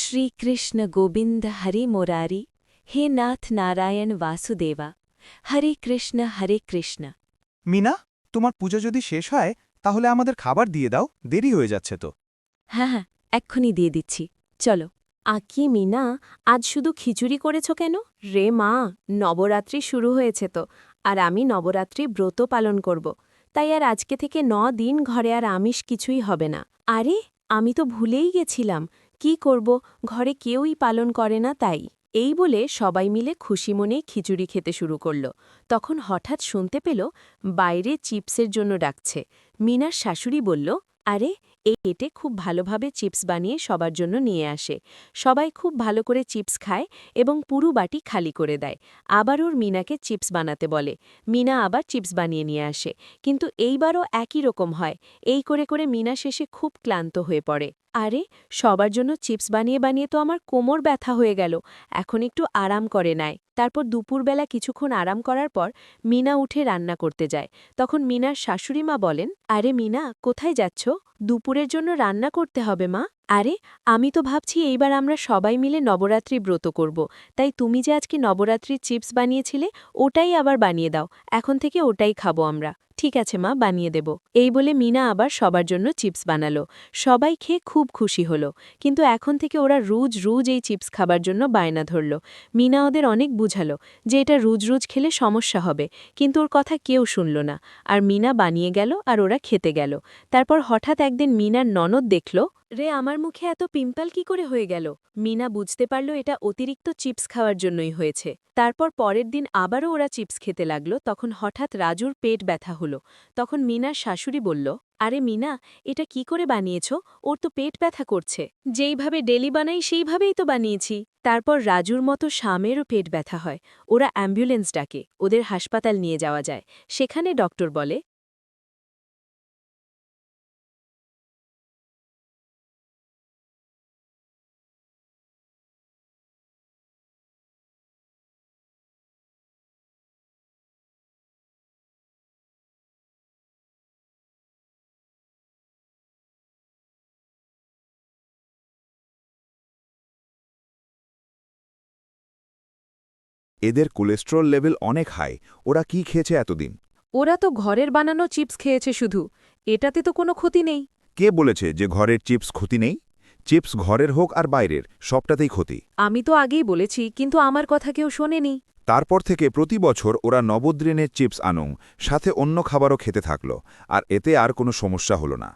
श्रीकृष्ण गोविंद हरि मुरारी हे नाथ नारायण वासुदेवा हरे কৃষ্ণ। মিনা, তোমার পূজা যদি শেষ হয় তাহলে আমাদের খাবার দিয়ে দাও, দেরি হয়ে যাচ্ছে তো। হ্যাঁ, এক্ষুনি দিয়ে দিচ্ছি, চলো। আকি মিনা, আজ শুধু খিচুড়ি করেছ কেন? রে মা, নবরাত্রি শুরু হয়েছে তো, আর আমি নবরাত্রি ব্রত পালন করব। তাই আর আজকে থেকে 9 দিন ঘরে আর আমিষ কিছুই হবে না। আরে, আমি তো ভুলেই গেছিলাম, কি করব, ঘরে কেউই পালন করে না তাই। এই বলে সবাই মিলে খুশি মনেই খিচুড়ি খেতে শুরু করল। তখন হঠাৎ শুনতে পেল বাইরে চিপসের জন্য ডাকছে। মিনার শাশুড়ি বলল, আরে, এই এটে খুব ভালোভাবে চিপস বানিয়ে সবার জন্য নিয়ে আসে। সবাই খুব ভালো করে চিপস খায় এবং পুরো বাটি খালি করে দেয়। আবার ওর মিনাকে চিপস বানাতে বলে। মিনা আবার চিপস বানিয়ে নিয়ে আসে, কিন্তু এইবারও একই রকম হয়। এই করে করে মিনা শেষে খুব ক্লান্ত হয়ে পড়ে। আরে, সবার জন্য চিপস বানিয়ে বানিয়ে তো আমার কোমর ব্যথা হয়ে গেল, এখন একটু আরাম করে নেয়। তারপর দুপুরবেলা কিছুক্ষণ আরাম করার পর মিনা উঠে রান্না করতে যায়। তখন মিনার শাশুড়িমা বলেন, আরে মিনা, কোথায় যাচ্ছ? দুপুরের জন্য রান্না করতে হবে মা। আরে, আমি তো ভাবছি এইবার আমরা সবাই মিলে নবরাত্রি ব্রত করব, তাই তুমি যে আজকে নবরাত্রির চিপস বানিয়েছিলে ওটাই আবার বানিয়ে দাও, এখন থেকে ওটাই খাবো আমরা। ঠিক আছে মা, বানিয়ে দেব। এই বলে মিনা আবার সবার জন্য চিপস বানালো। সবাই খেয়ে খুব খুশি হলো, কিন্তু এখন থেকে ওরা রোজ রোজ এই চিপস খাবার জন্য বায়না ধরল। মিনা ওদের অনেক বুঝালো যে এটা রোজ রোজ খেলে সমস্যা হবে, কিন্তু ওর কথা কেউ শুনল না। আর মিনা বানিয়ে গেল আর ওরা খেতে গেল। তারপর হঠাৎ একদিন মিনার ননদ দেখল, রে, আমার মুখে এত পিম্পল কি করে হয়ে গেল? মিনা বুঝতে পারল এটা অতিরিক্ত চিপস খাওয়ার জন্যই হয়েছে। তারপর পরের দিন আবারও ওরা চিপস খেতে লাগলো। তখন হঠাৎ রাজুর পেট ব্যথা হলো। তখন মিনার শাশুড়ি বলল, আরে মিনা, এটা কি করে বানিয়েছ? ওর তো পেট ব্যথা করছে। যেইভাবে ডেলি বানাই সেইভাবেই তো বানিয়েছি। তারপর রাজুর মতো শামেরও পেট ব্যথা হয়। ওরা অ্যাম্বুলেন্স ডাকে, ওদের হাসপাতাল নিয়ে যাওয়া যায়। সেখানে ডক্টর বলে, এদের কোলেস্টেরল লেভেল অনেক হাই, ওরা কি খেয়েছে এতদিন? ওরা তো ঘরের বানানো চিপস খেয়েছে শুধু, এটাতে তো কোনো ক্ষতি নেই। কে বলেছে যে ঘরের চিপস ক্ষতি নেই? চিপস ঘরের হোক আর বাইরের, সবটাতেই ক্ষতি। আমি তো আগেই বলেছি, কিন্তু আমার কথা কেউ শোনেনি। তারপর থেকে প্রতি বছর ওরা নবদ্রেনের চিপস আনুং, সাথে অন্য খাবারও খেতে থাকল, আর এতে আর কোনো সমস্যা হলো না।